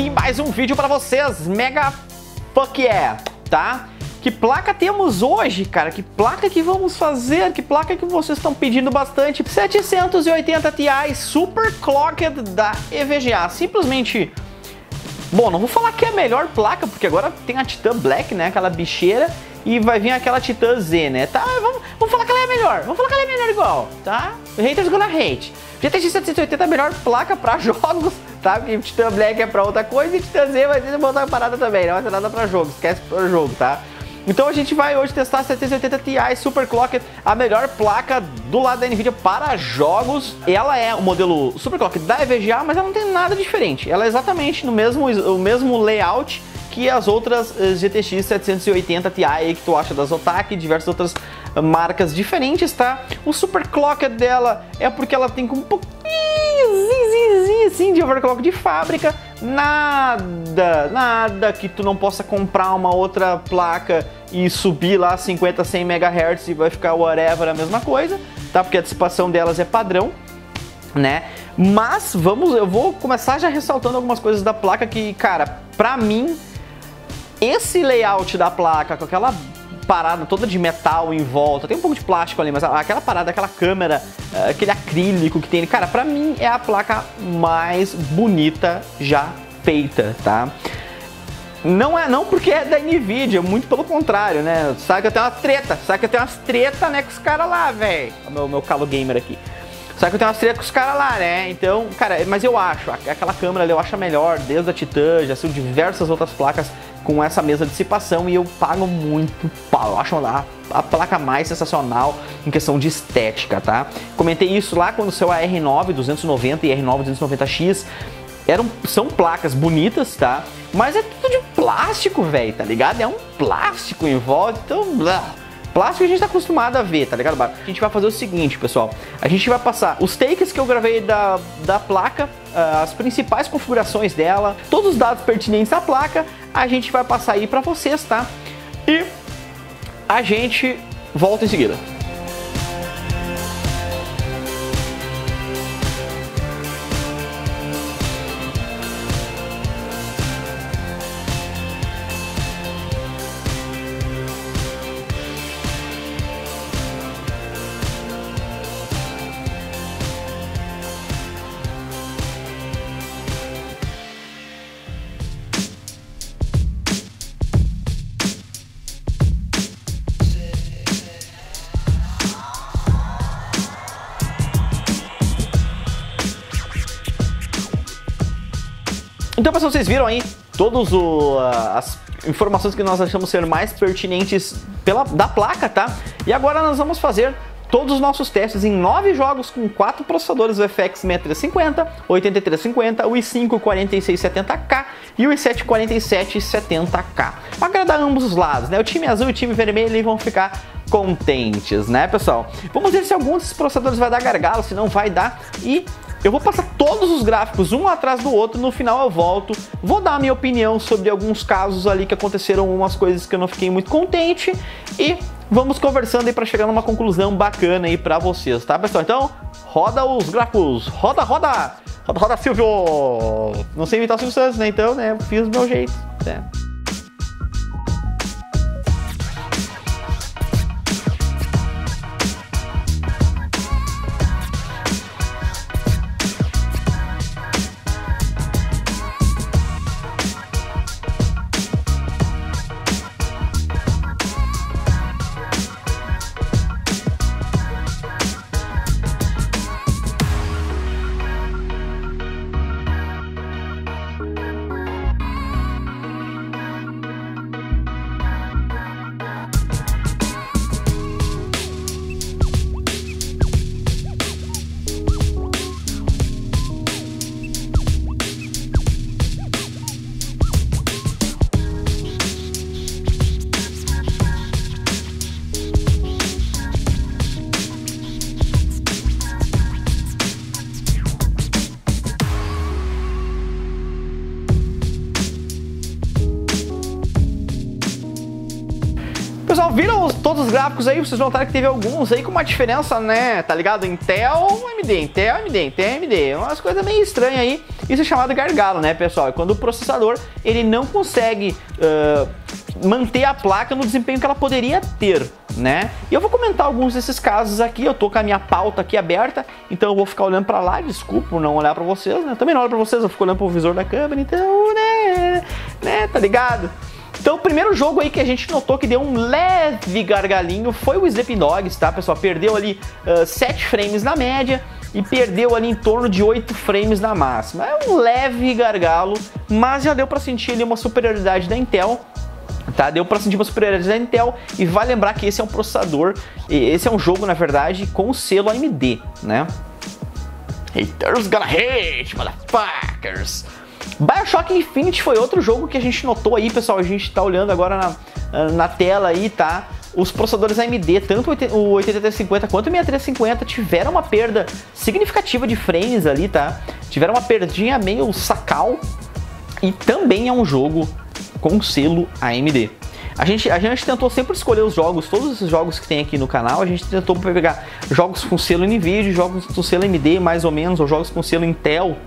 aqui em mais um vídeo pra vocês, mega fuck yeah, tá? Que placa temos hoje, cara? Que placa que vamos fazer? Que placa que vocês estão pedindo bastante? 780 Ti Super Clocked da EVGA, simplesmente... Bom, não vou falar que é a melhor placa, porque agora tem a Titan Black, né, aquela bicheira, e vai vir aquela Titan Z, né, tá? Vamos falar que ela é melhor, vamos falar que ela é melhor igual, tá? Haters gonna hate. GTX 780 é a melhor placa pra jogos, tá? Porque Titan Black é pra outra coisa e Titan Z vai ser uma outra parada também, não vai ser nada pra jogo, esquece pra jogo, tá? Então a gente vai hoje testar a 780 Ti Super Clocked, a melhor placa do lado da NVIDIA para jogos. Ela é o modelo Super Clocked da EVGA, mas ela não tem nada diferente. Ela é exatamente o mesmo layout que as outras GTX 780 Ti aí que tu acha da Zotac e diversas outras marcas diferentes, tá? O Super Clocked dela é porque ela tem com um pouquinho assim de overclock de fábrica. Nada que tu não possa comprar uma outra placa e subir lá 50, 100 MHz e vai ficar whatever a mesma coisa, tá? Porque a dissipação delas é padrão, né? Mas eu vou começar já ressaltando algumas coisas da placa que, cara, pra mim, esse layout da placa com aquela parada toda de metal em volta, tem um pouco de plástico ali, mas aquela parada, aquela câmera, aquele acrílico que tem, cara, pra mim é a placa mais bonita já feita, tá? Não porque é da NVIDIA, muito pelo contrário, né? Sabe que eu tenho umas treta, né, com os caras lá, velho. Meu calo gamer aqui. Sabe que eu tenho umas treta com os caras lá, né? Então, cara, mas eu acho, aquela câmera ali eu acho a melhor, desde a Titan, já saiu diversas outras placas com essa mesma dissipação e eu pago muito pau. Eu acho a placa mais sensacional em questão de estética, tá? Comentei isso lá quando saiu a R9 290 e R9 290X. São placas bonitas, tá? Mas é tudo de plástico, velho, tá ligado? É um plástico em volta, então... Plástico a gente tá acostumado a ver, tá ligado? A gente vai fazer o seguinte, pessoal. A gente vai passar os takes que eu gravei da placa, as principais configurações dela, todos os dados pertinentes à placa, a gente vai passar aí pra vocês, tá? E a gente volta em seguida. Então, pessoal, vocês viram aí todas as informações que nós achamos ser mais pertinentes da placa, tá? E agora nós vamos fazer todos os nossos testes em 9 jogos com 4 processadores, o FX 6350, 8350, o i5 4670K e o i7 4770K. Para agradar ambos os lados, né? O time azul e o time vermelho vão ficar contentes, né, pessoal? Vamos ver se algum desses processadores vai dar gargalo, se não vai dar, e eu vou passar todos os gráficos um atrás do outro, no final eu volto, vou dar a minha opinião sobre alguns casos ali que aconteceram, umas coisas que eu não fiquei muito contente, e vamos conversando aí para chegar numa conclusão bacana aí para vocês, tá, pessoal? Então, roda os gráficos, roda Silvio! Não sei imitar o Silvio Santos, né, então, né, fiz do meu jeito, né. Pessoal, viram todos os gráficos aí? Vocês notaram que teve alguns aí com uma diferença, né? Tá ligado? Intel, AMD, Intel, AMD, Intel, AMD. Umas coisas meio estranhas aí. Isso é chamado gargalo, né, pessoal? É quando o processador, ele não consegue manter a placa no desempenho que ela poderia ter, né? E eu vou comentar alguns desses casos aqui. Eu tô com a minha pauta aqui aberta, então eu vou ficar olhando pra lá. Desculpa por não olhar pra vocês, né? Também não olho pra vocês, eu fico olhando pro visor da câmera, então, né? Tá ligado? Então o primeiro jogo aí que a gente notou que deu um leve gargalinho foi o Sleeping Dogs, tá, pessoal? Perdeu ali 7 frames na média e perdeu ali em torno de 8 frames na máxima. É um leve gargalo, mas já deu pra sentir ali uma superioridade da Intel. Tá, deu pra sentir uma superioridade da Intel, e vai lembrar que esse é um processador, esse é um jogo, na verdade, com o selo AMD, né? Haters gonna hate, motherfuckers! BioShock Infinite foi outro jogo que a gente notou aí, pessoal. A gente tá olhando agora na tela aí, tá? Os processadores AMD, tanto o 8350 quanto o 6350, tiveram uma perda significativa de frames ali, tá? Tiveram uma perdinha meio sacal, e também é um jogo com selo AMD. A gente tentou sempre escolher os jogos, todos esses jogos que tem aqui no canal, a gente tentou pegar jogos com selo NVIDIA, jogos com selo AMD mais ou menos, ou jogos com selo Intel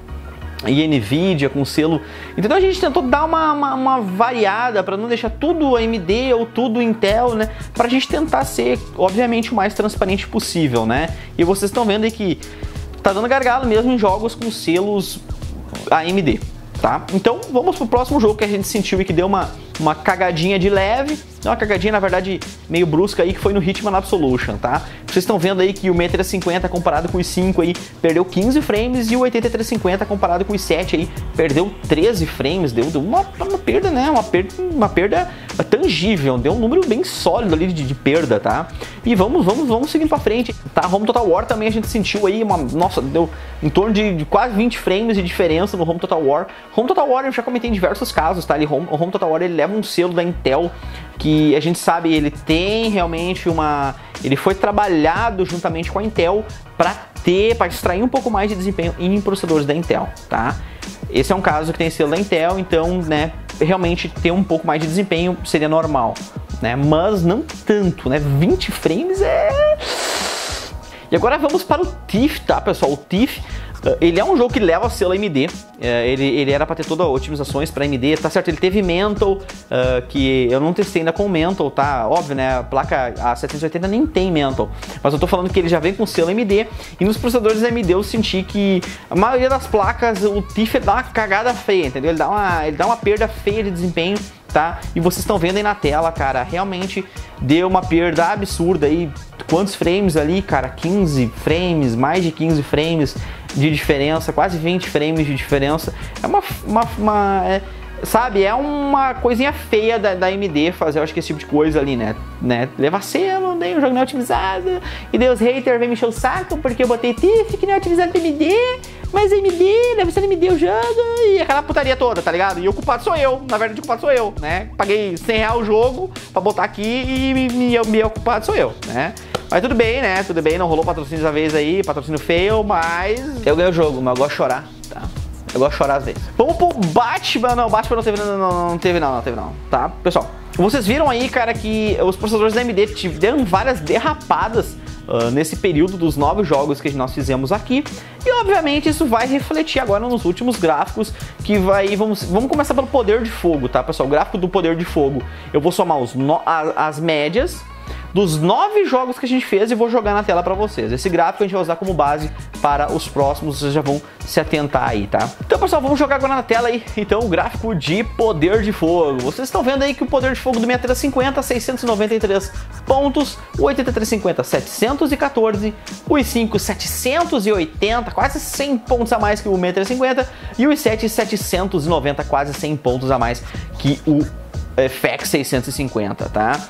e NVIDIA com selo. Então a gente tentou dar uma variada para não deixar tudo AMD ou tudo Intel, né? Pra gente tentar ser, obviamente, o mais transparente possível, né? E vocês estão vendo aí que tá dando gargalo mesmo em jogos com selos AMD. Tá? Então vamos pro próximo jogo que a gente sentiu e que deu uma cagadinha de leve, uma cagadinha na verdade meio brusca aí, que foi no Hitman Absolution, tá? Vocês estão vendo aí que o 6350 comparado com o i5 aí perdeu 15 frames, e o 8350 comparado com o i7 aí perdeu 13 frames, deu uma perda, né? Uma perda tangível, deu um número bem sólido ali de perda, tá? E vamos seguindo pra frente, tá? Home Total War também a gente sentiu aí nossa, deu em torno de quase 20 frames de diferença no Home Total War. Home Total War eu já comentei em diversos casos, tá? O Home Total War ele leva um selo da Intel, que a gente sabe, ele tem realmente ele foi trabalhado juntamente com a Intel para extrair um pouco mais de desempenho em processadores da Intel, tá? Esse é um caso que tem selo da Intel, então, né, realmente ter um pouco mais de desempenho seria normal, né? Mas não tanto, né? 20 frames é... E agora vamos para o Thief, tá, pessoal? O Thief, ele é um jogo que leva selo AMD, ele era para ter todas as otimizações para AMD, tá certo? Ele teve Mental, que eu não testei ainda com Mental, tá? Óbvio, né? A placa A780 nem tem Mental, mas eu tô falando que ele já vem com selo AMD, e nos processadores AMD eu senti que a maioria das placas, o Thief dá uma cagada feia, entendeu? Ele dá uma perda feia de desempenho, tá? E vocês estão vendo aí na tela, cara, realmente deu uma perda absurda aí. Quantos frames ali, cara? 15 frames, mais de 15 frames de diferença, quase 20 frames de diferença. É sabe, é uma coisinha feia da AMD fazer, eu acho que esse tipo de coisa ali, né? Levar selo, daí o jogo não é otimizado, e daí os haters vêm me encher o saco porque eu botei Thief que não é otimizado pra AMD, mas AMD, deve ser AMD o jogo, e aquela putaria toda, tá ligado? E o culpado sou eu, na verdade o culpado sou eu, né? Paguei R$100 o jogo pra botar aqui e o culpado sou eu, né? Mas tudo bem, né? Tudo bem, não rolou patrocínio dessa vez aí, patrocínio fail, mas eu ganhei o jogo, mas eu gosto de chorar, tá? Eu gosto de chorar às vezes. Vamos pro Batman. Não, Batman não teve não, tá? Pessoal, vocês viram aí, cara, que os processadores da AMD tiveram várias derrapadas nesse período dos novos jogos que nós fizemos aqui. E obviamente isso vai refletir agora nos últimos gráficos, que vamos começar pelo poder de fogo, tá, pessoal? O gráfico do poder de fogo, eu vou somar as médias dos 9 jogos que a gente fez e vou jogar na tela para vocês. Esse gráfico a gente vai usar como base para os próximos, vocês já vão se atentar aí, tá? Então, pessoal, vamos jogar agora na tela aí, então, o gráfico de poder de fogo. Vocês estão vendo aí que o poder de fogo do 6350, 693 pontos, o 8350, 714, o i5, 780, quase 100 pontos a mais que o 6350, e o i7, 790, quase 100 pontos a mais que o FX 650, tá?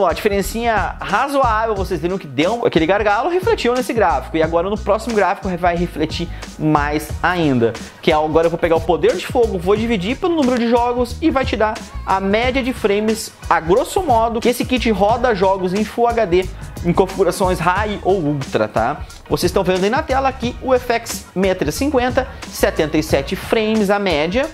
A diferencinha razoável, vocês viram que deu aquele gargalo, refletiu nesse gráfico. E agora no próximo gráfico vai refletir mais ainda. Que é, agora eu vou pegar o poder de fogo, vou dividir pelo número de jogos e vai te dar a média de frames, a grosso modo, que esse kit roda jogos em Full HD, em configurações High ou Ultra, tá? Vocês estão vendo aí na tela aqui o FX 6350, 77 frames a média.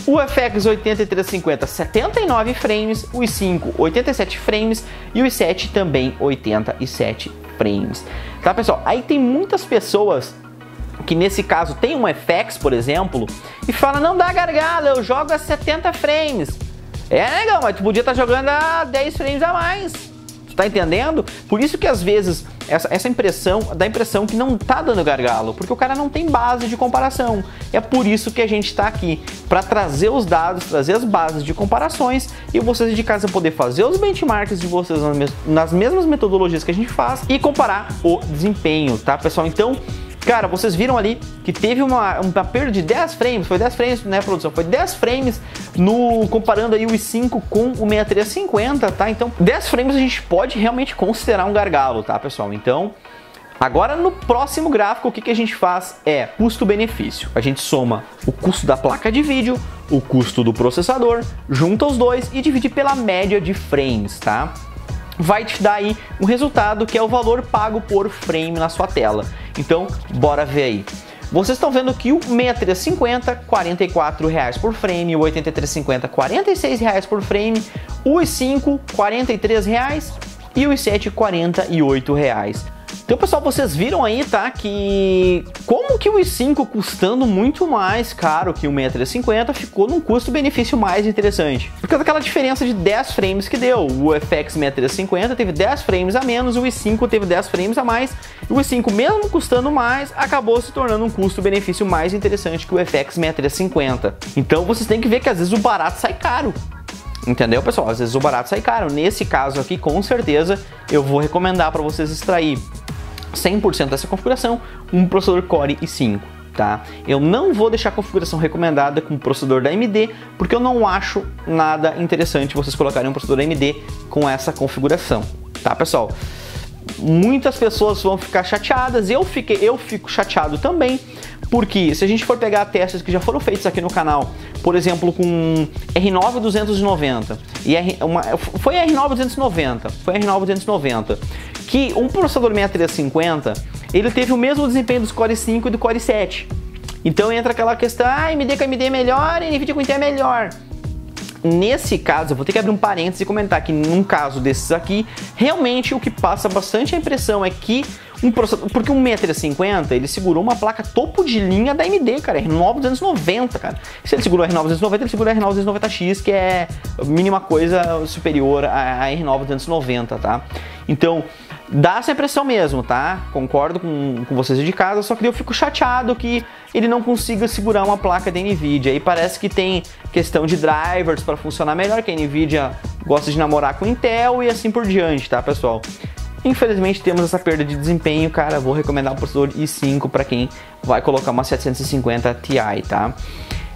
o FX 8350 79 frames, o i5 87 frames e o i7 também 87 frames. Tá, pessoal? Aí tem muitas pessoas que nesse caso tem um FX, por exemplo, e fala, não dá gargalo, eu jogo a 70 frames. Legal, mas tu podia estar jogando a 10 frames a mais. Tu tá entendendo? Por isso que às vezes essa impressão dá a impressão que não tá dando gargalo, porque o cara não tem base de comparação. É por isso que a gente tá aqui, para trazer os dados, trazer as bases de comparações e vocês de casa poder fazer os benchmarks de vocês nas mesmas metodologias que a gente faz e comparar o desempenho, tá, pessoal? Então, cara, vocês viram ali que teve uma perda de 10 frames, foi 10 frames, né, produção? Foi 10 frames comparando aí o i5 com o 6350, tá? Então, 10 frames a gente pode realmente considerar um gargalo, tá, pessoal? Então, agora no próximo gráfico, o que a gente faz é custo-benefício. A gente soma o custo da placa de vídeo, o custo do processador, junta os dois e divide pela média de frames, tá? Vai te dar aí um resultado que é o valor pago por frame na sua tela. Então, bora ver aí. Vocês estão vendo que o 6350, R$ 44 por frame, o 8350, R$ 46 por frame, o i5, R$ 43 e o i7, R$ 48. Então, pessoal, vocês viram aí, tá, que como que o i5 custando muito mais caro que o 6350 ficou num custo-benefício mais interessante. Por causa daquela diferença de 10 frames que deu. O FX 6350 teve 10 frames a menos, o i5 teve 10 frames a mais. E o i5, mesmo custando mais, acabou se tornando um custo-benefício mais interessante que o FX 6350. Então, vocês têm que ver que às vezes o barato sai caro. Entendeu, pessoal? Às vezes o barato sai caro. Nesse caso aqui, com certeza, eu vou recomendar para vocês extrair 100% dessa configuração, um processador Core i5, tá? Eu não vou deixar a configuração recomendada com o processador da AMD, porque eu não acho nada interessante vocês colocarem um processador AMD com essa configuração, tá, pessoal? Muitas pessoas vão ficar chateadas, eu fico chateado também, porque se a gente for pegar testes que já foram feitos aqui no canal, por exemplo, com R9 290 e foi R9 290, que um processador 6350, ele teve o mesmo desempenho dos Core i5 e do Core i7. Então entra aquela questão, AMD com AMD é melhor, NVIDIA com Intel é melhor. Nesse caso, eu vou ter que abrir um parênteses e comentar que num caso desses aqui, realmente o que passa bastante a impressão é que porque um 6350, ele segurou uma placa topo de linha da AMD, cara, R9 290, cara. Se ele segurou a R9 290, ele segurou a R9 290X, que é a mínima coisa superior a R9 290, tá? Então, dá essa impressão mesmo, tá? Concordo com vocês de casa, só que eu fico chateado que ele não consiga segurar uma placa da NVIDIA. E parece que tem questão de drivers para funcionar melhor, que a NVIDIA gosta de namorar com Intel e assim por diante, tá, pessoal? Infelizmente temos essa perda de desempenho, cara. Vou recomendar o processador i5 para quem vai colocar uma 750 Ti, tá?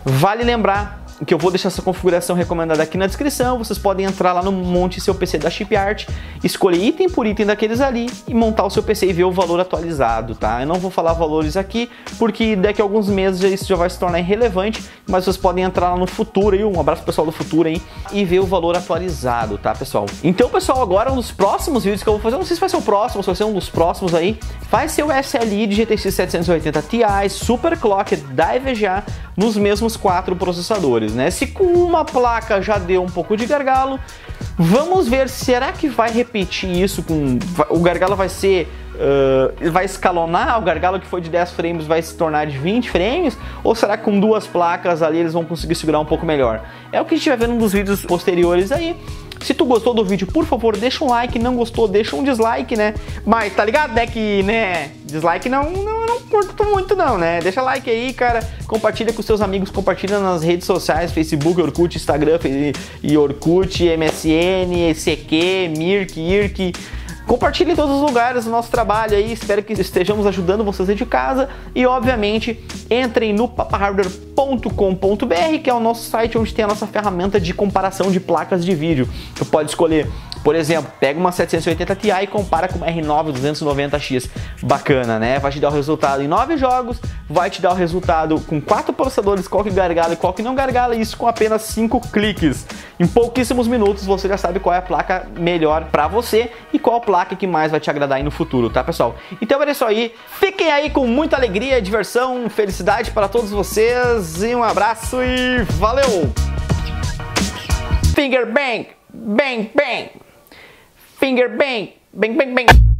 Vale lembrar que eu vou deixar essa configuração recomendada aqui na descrição. Vocês podem entrar lá no Monte Seu PC da Chipart, escolher item por item daqueles ali e montar o seu PC e ver o valor atualizado, tá? Eu não vou falar valores aqui, porque daqui a alguns meses isso já vai se tornar irrelevante, mas vocês podem entrar lá no Futuro aí, um abraço pro pessoal do Futuro aí, e ver o valor atualizado, tá, pessoal? Então, pessoal, agora um dos próximos vídeos que eu vou fazer, não sei se vai ser o próximo, ou se vai ser um dos próximos aí, vai ser o SLI de GTX 780 Ti Super Clock da EVGA nos mesmos 4 processadores, né? Se com uma placa já deu um pouco de gargalo, vamos ver, será que vai repetir isso com... O gargalo vai ser... vai escalonar, o gargalo que foi de 10 frames vai se tornar de 20 frames? Ou será que com 2 placas ali eles vão conseguir segurar um pouco melhor? É o que a gente vai ver num dos vídeos posteriores aí. Se tu gostou do vídeo, por favor, deixa um like. Não gostou, deixa um dislike, né? Mas tá ligado, né, que, né, dislike não curto muito não, né? Deixa like aí, cara. Compartilha com seus amigos, compartilha nas redes sociais, Facebook, Orkut, Instagram, e Orkut, MSN, ECQ, Mirk, IRC. Compartilhe em todos os lugares o nosso trabalho aí, espero que estejamos ajudando vocês aí de casa e, obviamente, entrem no papahardware.com.br, que é o nosso site onde tem a nossa ferramenta de comparação de placas de vídeo. Tu pode escolher Por exemplo, pega uma 780 Ti e compara com uma R9 290X. Bacana, né? Vai te dar o resultado em 9 jogos, vai te dar o resultado com 4 processadores, qual que gargala e qual que não gargala, isso com apenas 5 cliques. Em pouquíssimos minutos você já sabe qual é a placa melhor para você e qual placa que mais vai te agradar aí no futuro, tá, pessoal? Então é isso aí. Fiquem aí com muita alegria, diversão, felicidade para todos vocês e um abraço e valeu! Finger bang, bang, bang. Finger bang, bang, bang, bang.